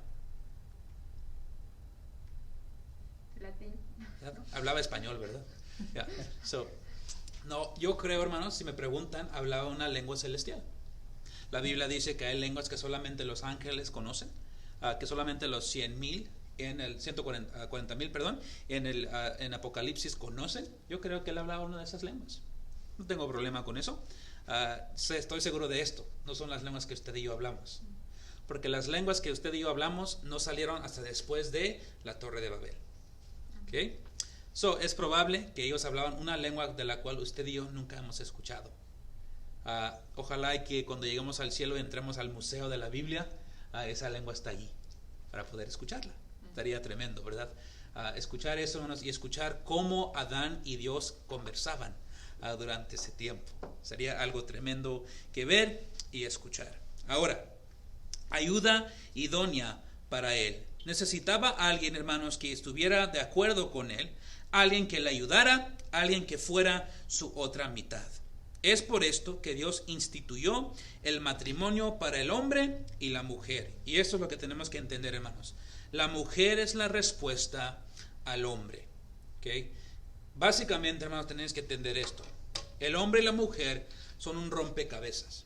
Latín. Hablaba español, ¿verdad? Yeah. No, yo creo, hermanos, si me preguntan, hablaba una lengua celestial. La Biblia dice que hay lenguas que solamente los ángeles conocen, que solamente los 100,000 en el 140,000, perdón, en Apocalipsis conocen. Yo creo que él hablaba una de esas lenguas. No tengo problema con eso. Estoy seguro de esto. No son las lenguas que usted y yo hablamos, porque las lenguas que usted y yo hablamos no salieron hasta después de la Torre de Babel. ¿Okay? Es probable que ellos hablaban una lengua de la cual usted y yo nunca hemos escuchado. Ojalá que cuando lleguemos al cielo y entremos al museo de la Biblia, esa lengua está allí para poder escucharla. Estaría tremendo, ¿verdad? Escuchar eso, hermanos, y escuchar cómo Adán y Dios conversaban durante ese tiempo. Sería algo tremendo que ver y escuchar. Ahora, ayuda idónea para él. Necesitaba a alguien, hermanos, que estuviera de acuerdo con él, alguien que le ayudara, alguien que fuera su otra mitad. Es por esto que Dios instituyó el matrimonio para el hombre y la mujer. Y eso es lo que tenemos que entender, hermanos. La mujer es la respuesta al hombre. ¿Okay? Básicamente, hermanos, tenéis que entender esto. El hombre y la mujer son un rompecabezas.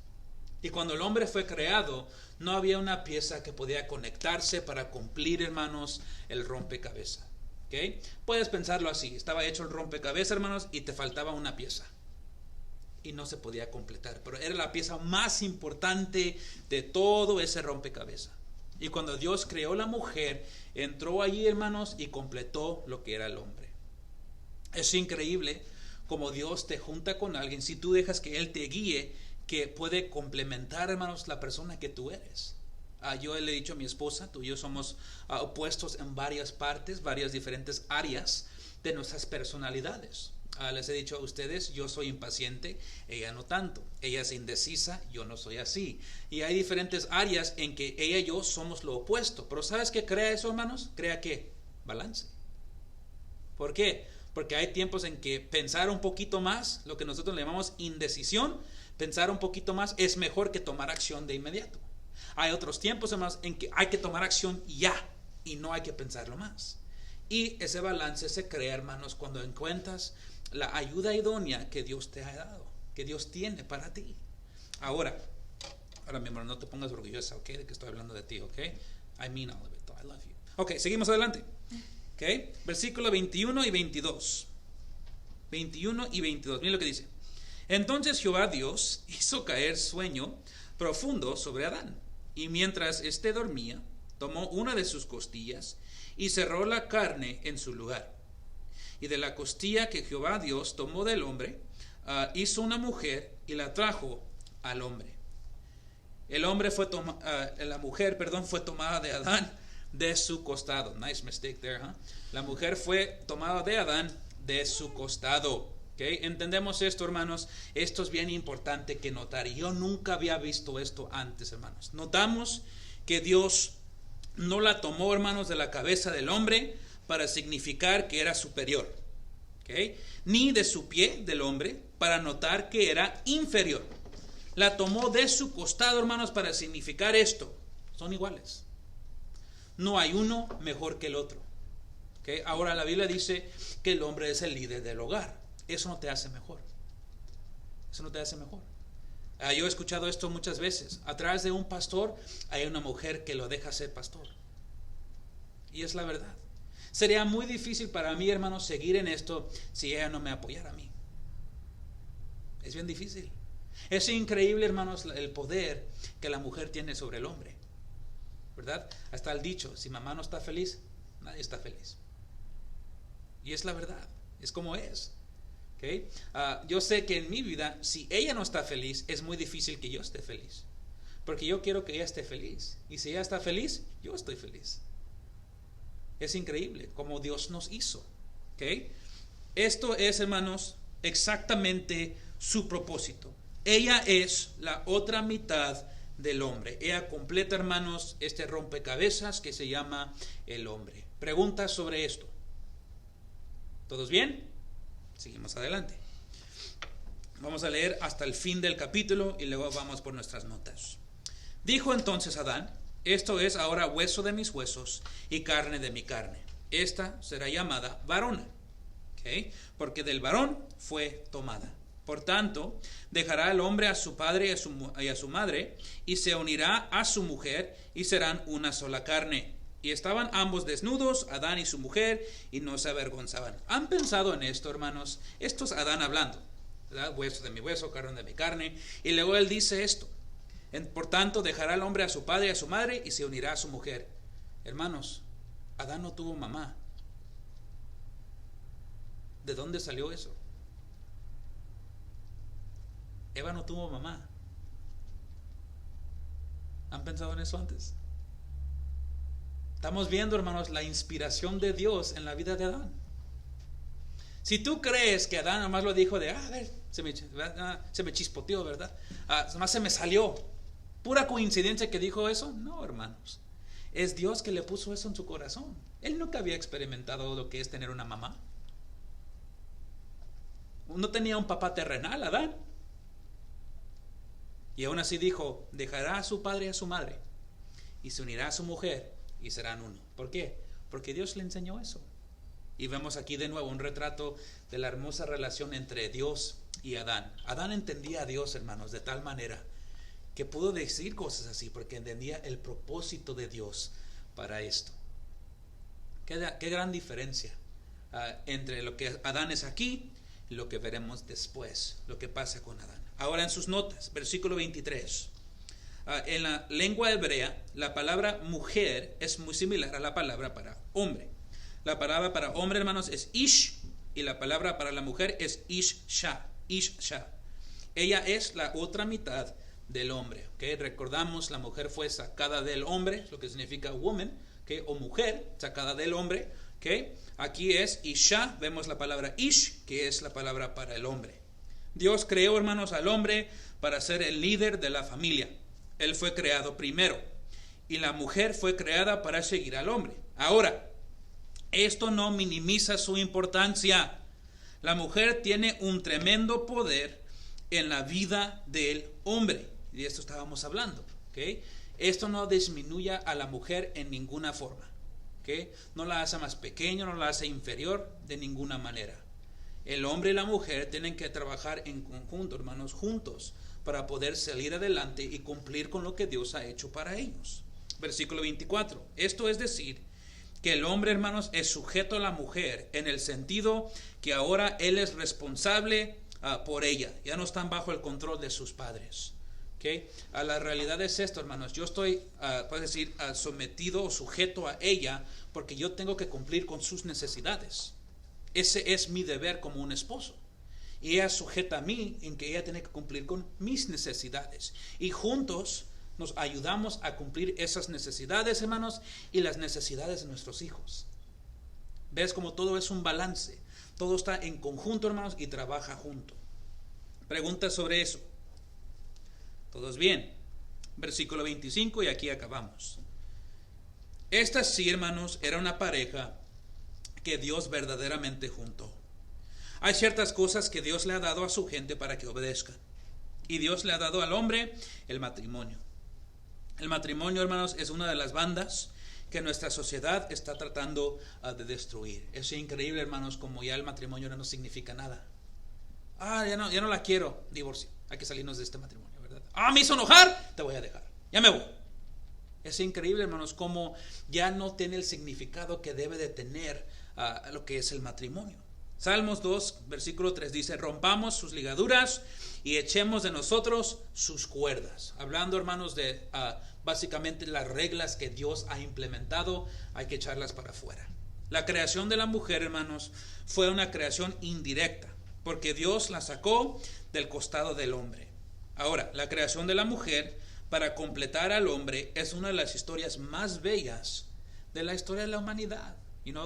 Y cuando el hombre fue creado, no había una pieza que podía conectarse para cumplir, hermanos, el rompecabezas. ¿Okay? Puedes pensarlo así. Estaba hecho el rompecabezas, hermanos, y te faltaba una pieza. Y no se podía completar. Pero era la pieza más importante de todo ese rompecabezas. Y cuando Dios creó la mujer, entró allí, hermanos, y completó lo que era el hombre. Es increíble como Dios te junta con alguien, si tú dejas que Él te guíe, que puede complementar, hermanos, la persona que tú eres. Yo le he dicho a mi esposa, tú y yo somos opuestos en varias partes, varias diferentes áreas de nuestras personalidades. Les he dicho a ustedes, yo soy impaciente, ella no tanto. Ella es indecisa, yo no soy así. Y hay diferentes áreas en que ella y yo somos lo opuesto. Pero ¿sabes qué crea eso, hermanos? Crea ¿qué? Balance. ¿Por qué? Porque hay tiempos en que pensar un poquito más, lo que nosotros le llamamos indecisión, pensar un poquito más es mejor que tomar acción de inmediato. Hay otros tiempos, hermanos, en que hay que tomar acción ya y no hay que pensarlo más. Y ese balance se crea, hermanos, cuando encuentras la ayuda idónea que Dios te ha dado, que Dios tiene para ti. Ahora mi amor, no te pongas orgullosa, ¿ok? De que estoy hablando de ti, ¿ok? I mean all of it, I love you. Ok, seguimos adelante. ¿Ok? Versículo 21 y 22. 21 y 22, miren lo que dice. Entonces Jehová Dios hizo caer sueño profundo sobre Adán, y mientras éste dormía, tomó una de sus costillas y cerró la carne en su lugar. Y de la costilla que Jehová Dios tomó del hombre, hizo una mujer y la trajo al hombre. La mujer fue tomada de Adán de su costado. Nice mistake there, huh? La mujer fue tomada de Adán de su costado. ¿Okay? Entendemos esto, hermanos. Esto es bien importante que notar. Y yo nunca había visto esto antes, hermanos. Notamos que Dios no la tomó, hermanos, de la cabeza del hombre para significar que era superior. ¿Okay? Ni de su pie del hombre para notar que era inferior. La tomó de su costado, hermanos, para significar esto. Son iguales. No hay uno mejor que el otro. ¿Okay? Ahora la Biblia dice que el hombre es el líder del hogar. Eso no te hace mejor. Eso no te hace mejor. Yo he escuchado esto muchas veces. Atrás de un pastor hay una mujer que lo deja ser pastor. Y es la verdad. Sería muy difícil para mí, hermanos, seguir en esto si ella no me apoyara a mí. Es bien difícil. Es increíble, hermanos, el poder que la mujer tiene sobre el hombre. ¿Verdad? Hasta el dicho, si mamá no está feliz, nadie está feliz. Y es la verdad. Es como es. ¿Okay? Yo sé que en mi vida, si ella no está feliz, es muy difícil que yo esté feliz. Porque yo quiero que ella esté feliz. Y si ella está feliz, yo estoy feliz. Es increíble como Dios nos hizo. ¿Okay? Esto es, hermanos, exactamente su propósito. Ella es la otra mitad del hombre. Ella completa, hermanos, este rompecabezas que se llama el hombre. Preguntas sobre esto. ¿Todos bien? Seguimos adelante. Vamos a leer hasta el fin del capítulo y luego vamos por nuestras notas. Dijo entonces Adán: esto es ahora hueso de mis huesos y carne de mi carne. Esta será llamada varona. ¿Okay? Porque del varón fue tomada. Por tanto, dejará el hombre a su padre y a su madre, y se unirá a su mujer, y serán una sola carne. Y estaban ambos desnudos, Adán y su mujer, y no se avergonzaban. ¿Han pensado en esto, hermanos? Esto es Adán hablando, ¿verdad? Hueso de mi hueso, carne de mi carne. Y luego él dice esto: por tanto, dejará el hombre a su padre y a su madre, y se unirá a su mujer. Hermanos, Adán no tuvo mamá. ¿De dónde salió eso? Eva no tuvo mamá. ¿Han pensado en eso antes? Estamos viendo, hermanos, la inspiración de Dios en la vida de Adán. Si tú crees que Adán nomás lo dijo de, a ver, se me chispoteó, ¿verdad? Nomás se me salió. Pura coincidencia que dijo eso. No, hermanos. Es Dios que le puso eso en su corazón. Él nunca había experimentado lo que es tener una mamá. No tenía un papá terrenal, Adán. Y aún así dijo: dejará a su padre y a su madre, y se unirá a su mujer, y serán uno. ¿Por qué? Porque Dios le enseñó eso. Y vemos aquí de nuevo un retrato de la hermosa relación entre Dios y Adán. Adán entendía a Dios, hermanos, de tal manera que pudo decir cosas así, porque entendía el propósito de Dios para esto. Qué gran diferencia entre lo que Adán es aquí y lo que veremos después, lo que pasa con Adán. Ahora en sus notas, versículo 23. En la lengua hebrea, la palabra mujer es muy similar a la palabra para hombre. La palabra para hombre, hermanos, es ish, y la palabra para la mujer es ishsha. Ella es la otra mitad del hombre. ¿Okay? Recordamos, la mujer fue sacada del hombre, lo que significa woman, ¿okay? O mujer, sacada del hombre. ¿Okay? Aquí es isha, vemos la palabra ish, que es la palabra para el hombre. Dios creó, hermanos, al hombre para ser el líder de la familia. Él fue creado primero, y la mujer fue creada para seguir al hombre. Ahora, esto no minimiza su importancia. La mujer tiene un tremendo poder en la vida del hombre, y de esto estábamos hablando. ¿Okay? Esto no disminuye a la mujer en ninguna forma. ¿Okay? No la hace más pequeña, no la hace inferior de ninguna manera. El hombre y la mujer tienen que trabajar en conjunto, hermanos, juntos, para poder salir adelante y cumplir con lo que Dios ha hecho para ellos. Versículo 24. Esto es decir, que el hombre, hermanos, es sujeto a la mujer en el sentido que ahora él es responsable por ella. Ya no están bajo el control de sus padres. ¿Okay? La realidad es esto, hermanos. Yo estoy, puedes decir, sometido o sujeto a ella porque yo tengo que cumplir con sus necesidades. Ese es mi deber como un esposo. Y ella sujeta a mí en que ella tiene que cumplir con mis necesidades. Y juntos nos ayudamos a cumplir esas necesidades, hermanos, y las necesidades de nuestros hijos. ¿Ves cómo todo es un balance? Todo está en conjunto, hermanos, y trabaja junto. Preguntas sobre eso. ¿Todos bien? Versículo 25 y aquí acabamos. Esta sí, hermanos, era una pareja que Dios verdaderamente juntó. Hay ciertas cosas que Dios le ha dado a su gente para que obedezcan. Y Dios le ha dado al hombre el matrimonio. El matrimonio, hermanos, es una de las bandas que nuestra sociedad está tratando de destruir. Es increíble, hermanos, como ya el matrimonio no significa nada. Ya no la quiero, divorcio. Hay que salirnos de este matrimonio, ¿verdad? Me hizo enojar, te voy a dejar. Ya me voy. Es increíble, hermanos, como ya no tiene el significado que debe de tener lo que es el matrimonio. Salmos 2, versículo 3 dice: rompamos sus ligaduras y echemos de nosotros sus cuerdas. Hablando, hermanos, de básicamente las reglas que Dios ha implementado, hay que echarlas para afuera. La creación de la mujer, hermanos, fue una creación indirecta, porque Dios la sacó del costado del hombre. Ahora, la creación de la mujer para completar al hombre es una de las historias más bellas de la historia de la humanidad.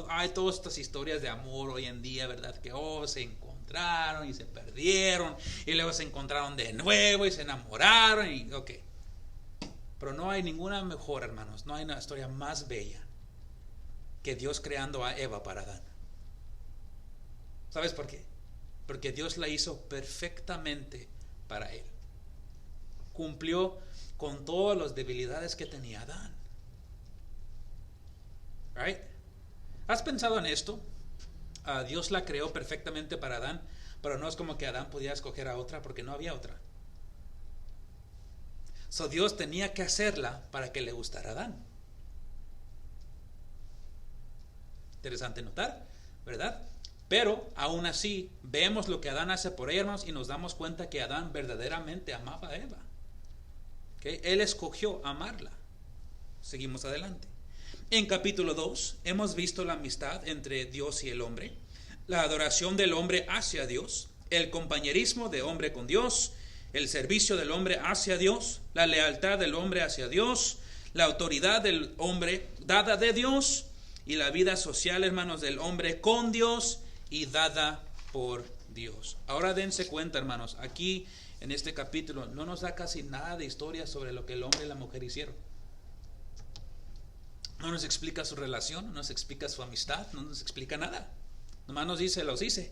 Hay todas estas historias de amor hoy en día, ¿verdad? Que se encontraron y se perdieron y luego se encontraron de nuevo y se enamoraron y pero no hay ninguna mejor, hermanos. No hay una historia más bella que Dios creando a Eva para Adán. ¿Sabes por qué? Porque Dios la hizo perfectamente para él. Cumplió con todas las debilidades que tenía Adán. Right? ¿Has pensado en esto? Dios la creó perfectamente para Adán, pero no es como que Adán podía escoger a otra porque no había otra. So Dios tenía que hacerla para que le gustara a Adán. Interesante notar, ¿verdad? Pero aún así vemos lo que Adán hace por ella, hermanos, y nos damos cuenta que Adán verdaderamente amaba a Eva. Él escogió amarla. Seguimos adelante. En capítulo 2 hemos visto la amistad entre Dios y el hombre, la adoración del hombre hacia Dios, el compañerismo de hombre con Dios, el servicio del hombre hacia Dios, la lealtad del hombre hacia Dios, la autoridad del hombre dada de Dios y la vida social, hermanos, del hombre con Dios y dada por Dios. Ahora dense cuenta, hermanos, aquí en este capítulo no nos da casi nada de historia sobre lo que el hombre y la mujer hicieron. No nos explica su relación, no nos explica su amistad, no nos explica nada. Nomás nos dice, los hice.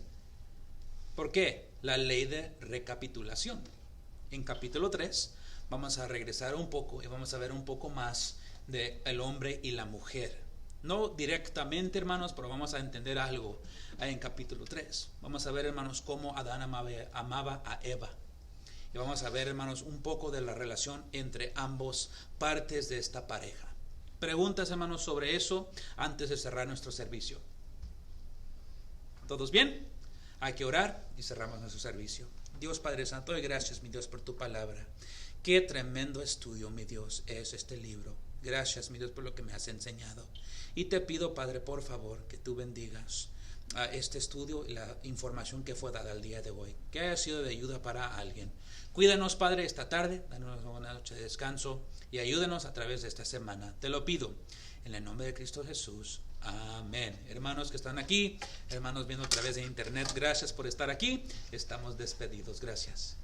¿Por qué? La ley de recapitulación. En capítulo 3 vamos a regresar un poco y vamos a ver un poco más de el hombre y la mujer. No directamente, hermanos, pero vamos a entender algo ahí en capítulo 3. Vamos a ver, hermanos, cómo Adán amaba a Eva. Y vamos a ver, hermanos, un poco de la relación entre ambos partes de esta pareja. Preguntas, hermanos, sobre eso antes de cerrar nuestro servicio. ¿Todos bien? Hay que orar y cerramos nuestro servicio. Dios Padre Santo, y gracias, mi Dios, por tu palabra. Qué tremendo estudio, mi Dios, es este libro. Gracias, mi Dios, por lo que me has enseñado. Y te pido, Padre, por favor, que tú bendigas este estudio y la información que fue dada el día de hoy, que haya sido de ayuda para alguien. Cuídanos, Padre, esta tarde, danos una buena noche de descanso y ayúdenos a través de esta semana. Te lo pido en el nombre de Cristo Jesús. Amén. Hermanos que están aquí, hermanos viendo a través de internet, gracias por estar aquí. Estamos despedidos. Gracias.